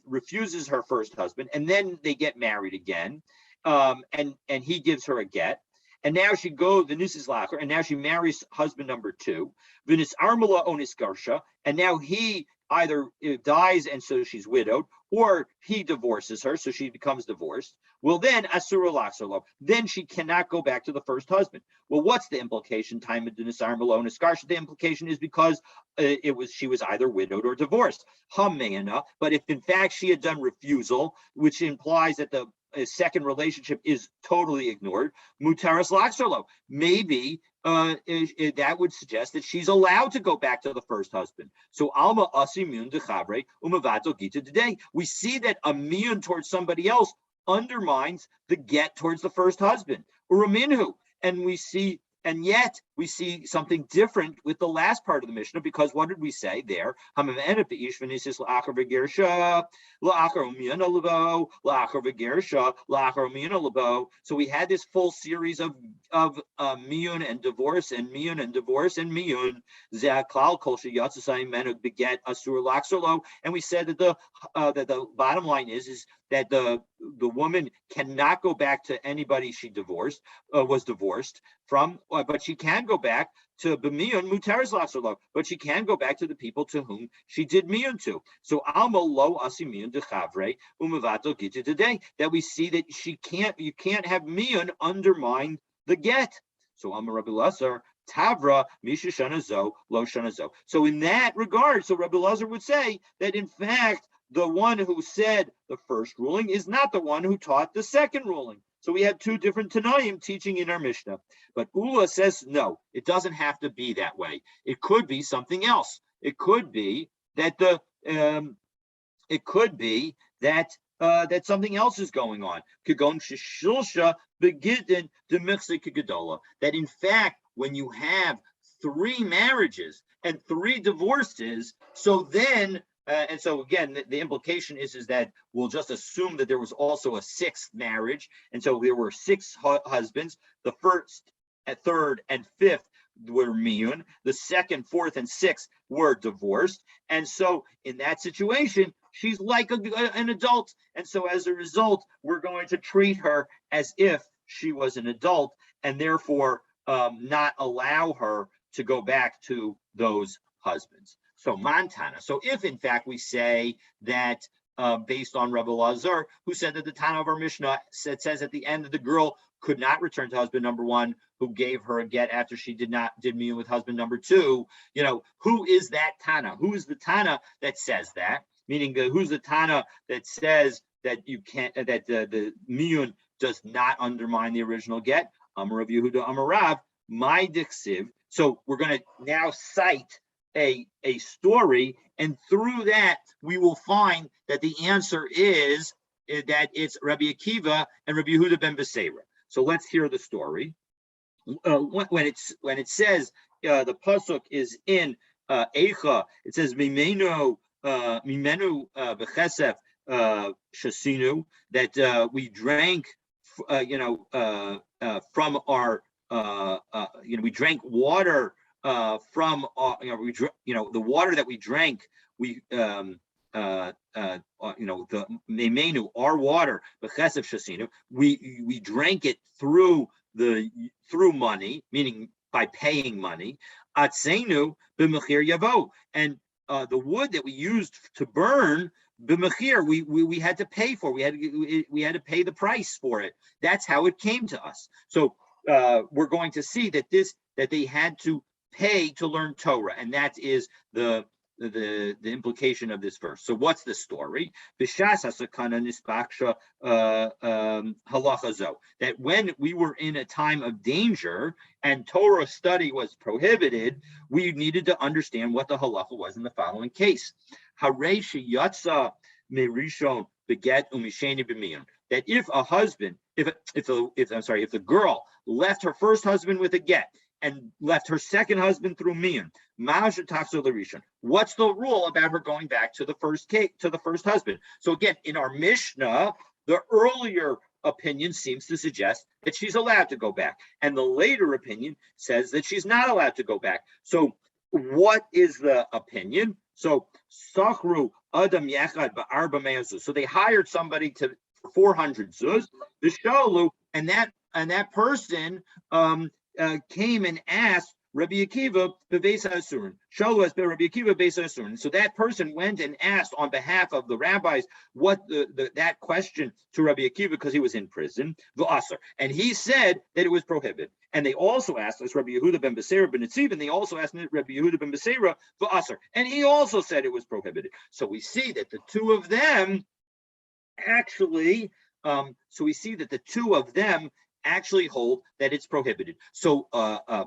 refuses her first husband and then they get married again, and he gives her a get, and now she goes the nisas lacher, and now she marries husband number two, v'nis armala onis garsha, and now he either dies and so she's widowed, or he divorces her, so she becomes divorced. Well, then asura laxarlo, then she cannot go back to the first husband. Well, what's the implication? Time of Dinisar Malone Skarsha. The implication is because she was either widowed or divorced. Hamena, but if in fact she had done refusal, which implies that the second relationship is totally ignored, mutaras laxarlo. Maybe that would suggest that she's allowed to go back to the first husband. So alma asimun dechabre umavato gita today. We see that a miyun towards somebody else undermines the get towards the first husband. Uraminhu. And yet we see something different with the last part of the Mishnah, because what did we say there? So we had this full series of miyun and divorce and miyun and divorce and miyun. And we said that the bottom line is that the woman cannot go back to anybody she was divorced from, but she can go back to b'miyun mutaris laxolo, but she can go back to the people to whom she did miyun to. So alma lo asimiyun dechavre umavato gita today, that we see that you can't have miyun undermine the get. So alma Rabbi Lazar Tavra misha shanazo lo shanazo. So in that regard, so Rabbi Lazar would say that in fact the one who said the first ruling is not the one who taught the second ruling. So we have two different Tanaim teaching in our Mishnah. But Ula says, no, it doesn't have to be that way. It could be something else. It could be that that something else is going on. That in fact, when you have three marriages and three divorces, so then and so again, the implication is that we'll just assume that there was also a sixth marriage, and so there were six husbands. The first, third, and fifth were miyun. The second, fourth, and sixth were divorced, and so in that situation, she's like an adult, and so as a result, we're going to treat her as if she was an adult, and therefore not allow her to go back to those husbands. So Montana. So if in fact we say that based on Rebbe Lazar, who said that the Tana of our Mishnah says at the end that the girl could not return to husband number one, who gave her a get after she did miyun with husband number two, who is that Tana? Who is the Tana that says that? Meaning who's the Tana that says that you can't, that the miyun does not undermine the original get? Amar Rav Yehuda Amar Rav, my diksiv. So we're going to now cite a story, and through that we will find that the answer is that it's Rabbi Akiva and Rabbi Yehuda ben Beseira. So let's hear the story. When it says the pasuk is in Eicha, it says Mimenu bechesef shasinu, that we drank from our we drank water from the water that we drank, we the memenu, our water, b'chesef shasinu, we drank it through money, meaning by paying money. Atzenu b'mechir yavo, and the wood that we used to burn, b'mechir, we had to pay for. We had to pay the price for it. That's how it came to us. So we're going to see that they had to pay to learn Torah, and that is the implication of this verse. So what's the story? That when we were in a time of danger and Torah study was prohibited, we needed to understand what the halacha was in the following case. That if a husband, if the girl left her first husband with a get and left her second husband through miyun, what's the rule about her going back to the first husband? So again, in our Mishnah, the earlier opinion seems to suggest that she's allowed to go back, and the later opinion says that she's not allowed to go back. So what is the opinion? So Sachru Adam Yechad Ba'arba Me'azuz. So they hired somebody for 400 zuz, the Shalu, and that person came and asked Rabbi Akiva bebeis ha'asurin. Shalu as Rabbi Akiva bebeis ha'asurin. So that person went and asked on behalf of the rabbis what that question to Rabbi Akiva, because he was in prison, v'asar, and he said that it was prohibited. And they also asked us Rabbi Yehuda ben Beseira ben Netziv, and they also asked Rabbi Yehuda ben Beseira v'asar, and he also said it was prohibited. So we see that the two of them actually hold that it's prohibited. So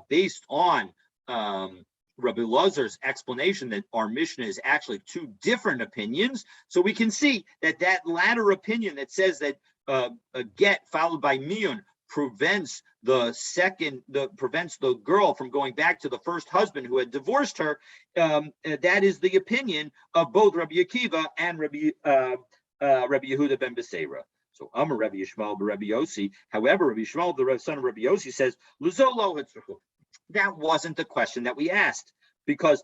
based on Rabbi Lazar's explanation that our Mishnah is actually two different opinions, so we can see that latter opinion that says that a get followed by miyun prevents the girl from going back to the first husband who had divorced her. That is the opinion of both Rabbi Akiva and Rabbi Yehuda ben Beseira. So Amar Rabbi Yishmael Rabbi Yossi. However, Rabbi Yishmael, the son of Rabbi Yossi, says that wasn't the question that we asked, because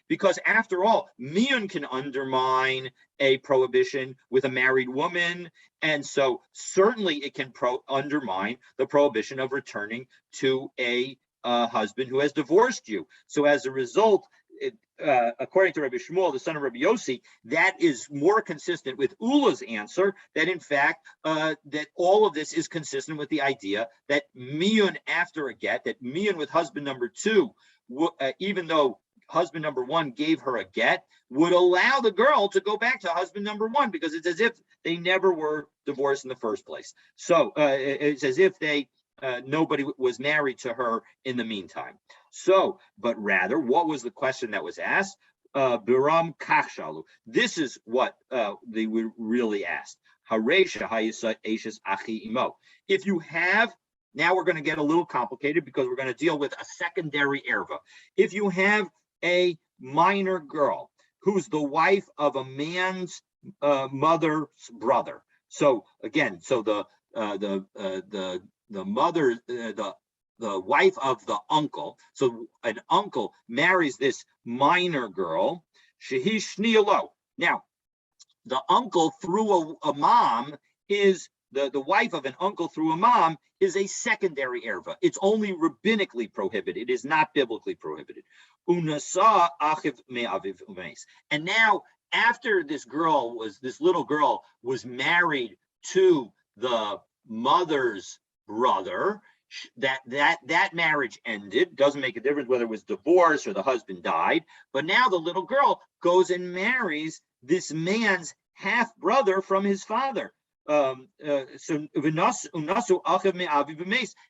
because after all, miyun can undermine a prohibition with a married woman, and so certainly it can undermine the prohibition of returning to a husband who has divorced you. So as a result, according to Rabbi Shmuel, the son of Rabbi Yossi, that is more consistent with Ula's answer, that in fact, that all of this is consistent with the idea that miyun after a get, that miyun with husband number two, even though husband number one gave her a get, would allow the girl to go back to husband number one, because it's as if they never were divorced in the first place. So it's as if nobody was married to her in the meantime. So, but rather, what was the question that was asked? Biram kachshalu. This is what they were really asked. Haresha hayisa eshes achi imo. If you have, now we're going to get a little complicated because we're going to deal with a secondary erva. If you have a minor girl who's the wife of a man's mother's brother. So again, so the mother, the wife of the uncle. So an uncle marries this minor girl. Shehi shnielo. Now, the uncle through a mom is the wife of an uncle through a mom is a secondary erva. It's only rabbinically prohibited. It is not biblically prohibited. Unasa achiv me'aviv umeis. And now, after this little girl was married to the mother's brother, that marriage ended. Doesn't make a difference whether it was divorce or the husband died. But now the little girl goes and marries this man's half brother from his father. So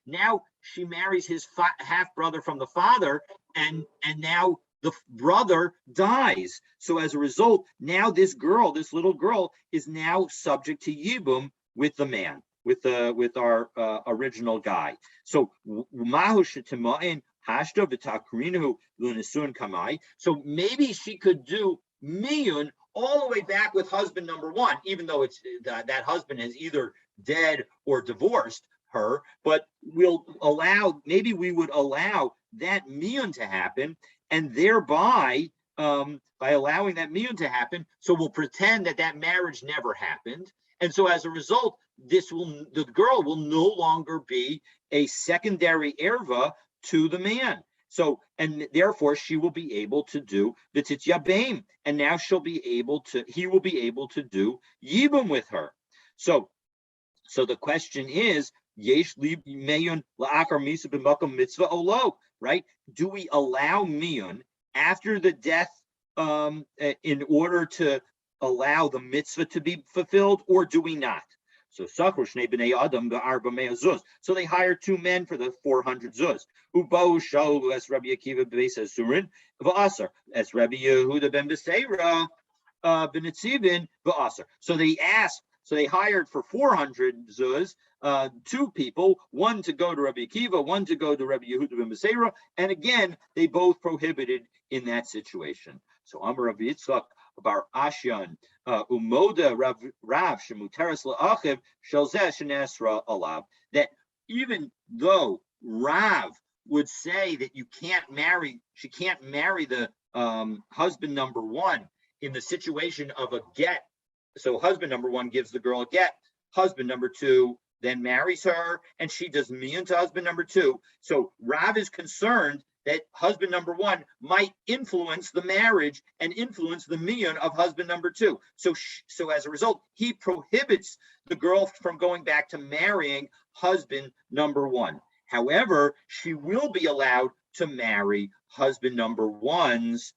now she marries his half brother from the father, and now the brother dies. So as a result, now this little girl is now subject to yibum with the man, with our original guy. So so maybe she could do miyun all the way back with husband number one, even though it's that husband is either dead or divorced her. But we would allow that miyun to happen, and thereby, by allowing that miyun to happen, so we'll pretend that that marriage never happened. And so as a result, the girl will no longer be a secondary erva to the man. So, and therefore she will be able to do the titya beim, and now he will be able to do yibum with her. So the question is, yesh li miyun la'achar misa b'makom mitzvah olo, right? Do we allow miyun after the death in order to allow the mitzvah to be fulfilled, or do we not? So shnei b'nei adam b'arba mea zuz. So they hired 2 men for the 400 zuz. Ubau shalu es Rabbi Akiva b'beis hasurin v'asar es Rabbi Yehuda ben Beseira b'nitzivin v'asar. So they hired for 400 zuz, 2 people, one to go to Rabbi Akiva, one to go to Rabbi Yehuda ben Beseira, and again they both prohibited in that situation. So Amar Rabbi Yitzchak bar Ashyan umoda Rav shemuteres la'achiv shel zeh shenesra alav. That even though Rav would say that she can't marry the husband number 1 in the situation of a get. So husband number 1 gives the girl a get. Husband number 2 then marries her, and she does miyun to husband number 2. So Rav is concerned that husband number 1 might influence the marriage and influence the miyun of husband number 2. So as a result, he prohibits the girl from going back to marrying husband number 1. However, she will be allowed to marry husband number 1's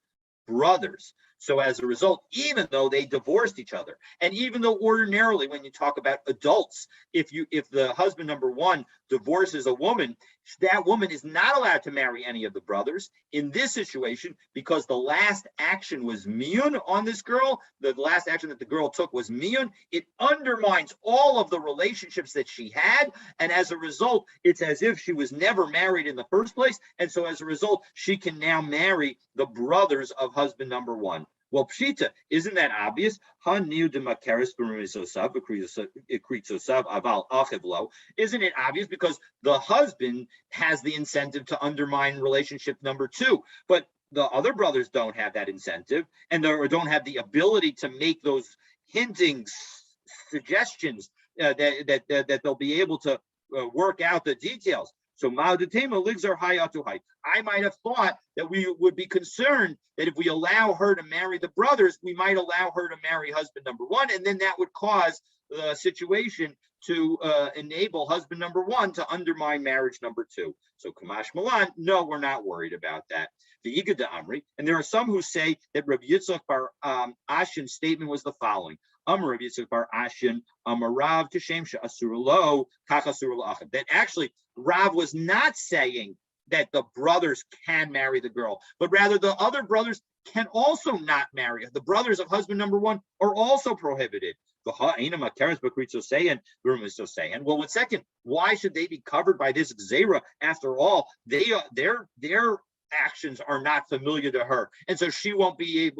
brothers. So as a result, even though they divorced each other, and even though ordinarily when you talk about adults, if the husband number 1 divorces a woman, that woman is not allowed to marry any of the brothers. In this situation, because the last action was miyun on this girl, the last action that the girl took was miyun, it undermines all of the relationships that she had, and as a result, it's as if she was never married in the first place, and so as a result, she can now marry the brothers of husband number 1. Well, pshita, isn't that obvious? Isn't it obvious? Because the husband has the incentive to undermine relationship number 2, but the other brothers don't have that incentive, and they don't have the ability to make those hinting suggestions that they'll be able to work out the details. So I might have thought that we would be concerned that if we allow her to marry the brothers, we might allow her to marry husband number 1, and then that would cause the situation to enable husband number 1 to undermine marriage number 2. So Kamash Malan, no, we're not worried about that. The Igad Amri, and there are some who say that Rabbi Yitzchak bar Ashin's statement was the following: Amar Rabbi Yitzchak bar Ashin, Amar Rav Kishem she'asur lo, kach asur la'achiv. That actually Rav was not saying that the brothers can marry the girl, but rather the other brothers can also not marry her. The brothers of husband number 1 are also prohibited. Well, one second, why should they be covered by this gzeira? After all, their actions are not familiar to her, and so she won't be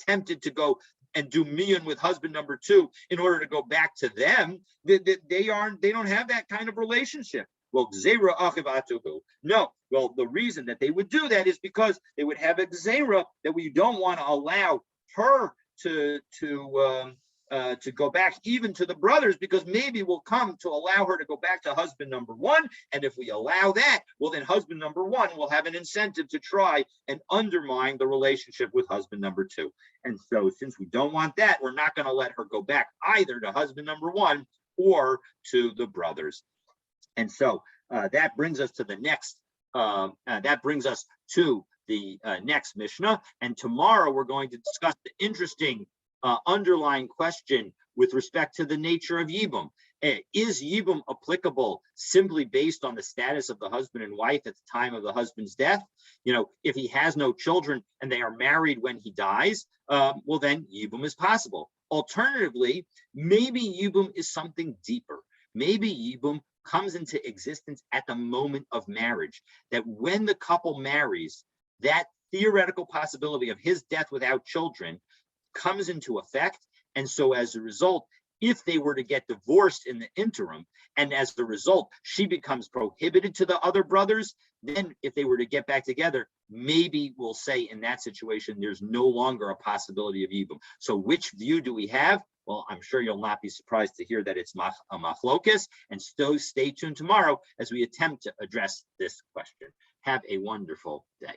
tempted to go and do miyun with husband number 2 in order to go back to them. They don't have that kind of relationship. Well, gzeira achiv atuhu. No. Well, the reason that they would do that is because they would have a gzeira that we don't want to allow her to go back even to the brothers, because maybe we'll come to allow her to go back to husband number 1, and if we allow that, well, then husband number 1 will have an incentive to try and undermine the relationship with husband number 2. And so since we don't want that, we're not going to let her go back either to husband number 1 or to the brothers. And so that brings us to the next. Next Mishnah. And tomorrow we're going to discuss the interesting underlying question with respect to the nature of Yibum. Is Yibum applicable simply based on the status of the husband and wife at the time of the husband's death? If he has no children and they are married when he dies, well, then Yibum is possible. Alternatively, maybe Yibum is something deeper. Maybe Yibum comes into existence at the moment of marriage, that when the couple marries, that theoretical possibility of his death without children comes into effect. And so as a result, If they were to get divorced in the interim, and as a result, she becomes prohibited to the other brothers, then if they were to get back together, maybe we'll say in that situation, there's no longer a possibility of Yibum. So which view do we have? Well, I'm sure you'll not be surprised to hear that it's a machlokas, and so stay tuned tomorrow as we attempt to address this question. Have a wonderful day.